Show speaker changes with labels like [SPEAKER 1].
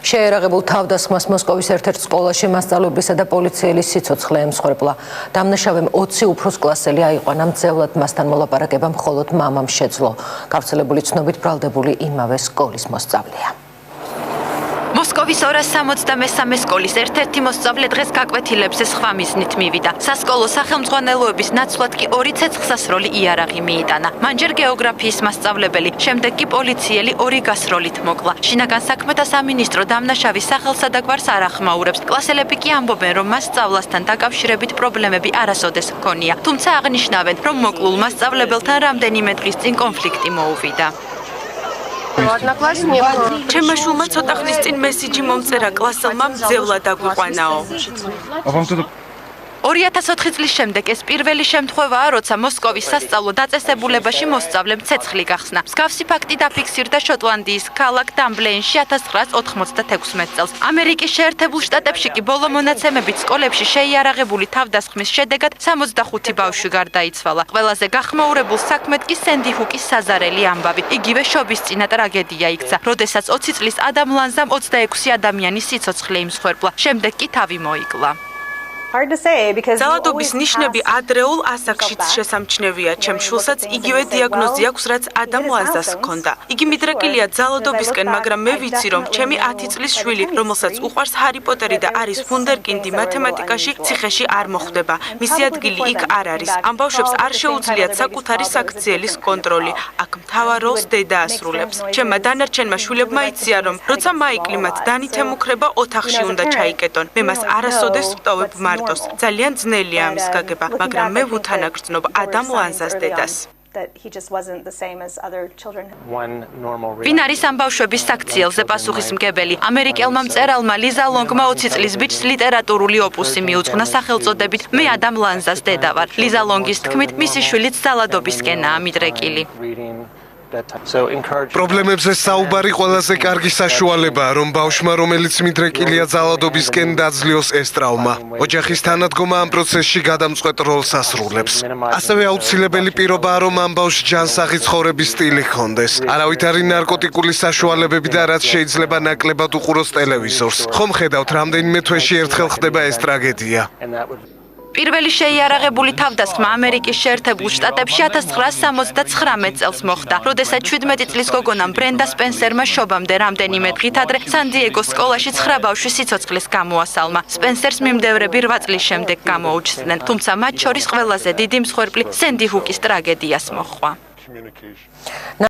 [SPEAKER 1] შეერაღებულ თავდასხმას მოსკოვის ერთ-ერთ სკოლაში მასწავლებლისა და პოლიციელის სიცოცხლე ემსხვერპლა. დამნაშავემ 20 უფროს კლასელი აიყვანა, მძევლად მასთან მოლაპარაკება მხოლოდ მამამ შეძლო. გავრცელებული ცნობით ბრალდებული იმავე სკოლის მოსწავლეა.
[SPEAKER 2] მოსკოვის 263 სკოლის ერთ-ერთი მოსწავლე დღეს გაკვეთილებზე სხვა მიზნით მივიდა. სასკოლო სახელმძღვანელოების ნაცვლად კი 2 ცეცხლსასროლი იარაღი მიიტანა. მან ჯერ გეოგრაფიის მასწავლებელი, შემდეგ კი პოლიციელი 2 გასროლით მოკლა. შინაგან საქმეთა სამინისტრო დამნაშავის სახელსა და გვარს არ ახმაურებს. კლასელები კი ამბობენ, რომ მას სწავლასთან დაკავშირებით პრობლემები არასოდეს ჰქონია. თუმცა აღნიშნავენ, რომ მოკლულ მასწავლებელთან რამდენიმე დღის წინ კონფლიქტი მოუვიდა.
[SPEAKER 3] ჩემმა შულმა ცოტა ხნის წინ მესიჯი მომწერა კლასელმა მძევლად დაგვიყვანაო.
[SPEAKER 2] 2004 წლის შემდეგ ეს პირველი შემთხვევაა, როცა მოსკოვის სასწავლო დაწესებულებაში მოსწავლემ ცეცხლი გახსნა. მსგავსი ფაქტი დაფიქსირდა შოტლანდიის ქალაქ დამბლეინში 1996 წელს. ამერიკის შეერთებულ შტატებში კი ბოლო მონაცემებით სკოლებში შეიარაღებული თავდასხმის შედეგად 65 ბავშვი გარდაიცვალა. ყველაზე გახმაურებულ საქმედ კი სენდი ჰუკის საზარელი ამბავი. იგივე შობისწინა ტრაგედია იქცა, როდესაც 20 წლის ადამ ლანზამ 26 ადამიანის სიცოცხლე იმსხვერპლა, შემდეგ კი თავი მოიკლა.
[SPEAKER 3] ძალადობის ნიშნები ადრეულ ასაკშიც შესამჩნევია. ჩემ შულსაც იგივე დიაგნოზი აქვს, რაც ადამ ლანზას ჰქონდა. იგი მიდრეკილია ძალადობისკენ, მაგრამ მე ვიცი, რომ ჩემი 10 წლის შვილი, რომელსაც უყვარს ჰარი პოტერი და არის ვუნდერკინდი მათემატიკაში, ციხეში არ მოხვდება. მისი ადგილი იქ არ არის. ამ ბავშვებს არ შეუძლიათ საკუთარი საქციელის კონტროლი. აქ მთავარ როლს დედა ასრულებს. ჩემმა დანარჩენმა შვილებმა იციან, რომ როცა მაიკლი მათ დანითემუქრება, ოთახში უნდა ჩაიკეტონ. მე მას არასოდეს ვტოვებ მარტოს. ძალიან ძნელია ამის გაგება, მაგრამ მე ვუთანაგრძნობ ადამ ლანზას დედას.
[SPEAKER 2] ვინ არის ამ ბავშვების საქციელზე პასუხისმგებელი? ამერიკელმა მწერალმა ლიზა ლონგმა 20 წლის ბიჭს ლიტერატურული ოპუსი მიუძღვნა სახელწოდებით „მე ადამ ლანზას დედა ვარ“. ლიზა ლონგის თქმით, მისი შვილიც ძალადობისკენაა მიდრეკილი.
[SPEAKER 4] პრობლემებზე საუბარი ყველაზე კარგი საშუალებაა, რომ ბავშვმა, რომელიც მიდრეკილია ძალადობისკენ, დაძლიოს ეს ტრავმა. ოჯახის თანადგომა ამ პროცესში გადამწყვეტ როლს ასრულებს. ასევე აუცილებელი პირობაა, რომ ამ ბავშვს ჯანსაღი ცხოვრების სტილი ჰქონდეს. არავითარი ნარკოტიკული საშუალებები და რაც შეიძლება ნაკლებად უყუროს ტელევიზორს. ხომ ხედავთ, რამდენიმე თვეში ერთხელ ხდება ეს ტრაგედია.
[SPEAKER 2] პირველი შეიარაღებული თავდასხმა ამერიკის შეერთებულ შტატებში 1979 წელს მოხდა, როდესაც 17 წლის გოგონამ ბრენდა სპენსერმა შობამდე რამდენიმე დღით ადრე სან-დიეგოს სკოლაში 9 ბავშვის სიცოცხლეს გამოასალმა. სპენსერს მიმდევრები 8 წლის შემდეგ გამოუჩნდნენ, თუმცა მათ შორის ყველაზე დიდი მსხვერპლი სენდი ჰუკის ტრაგედიას მოჰყვა.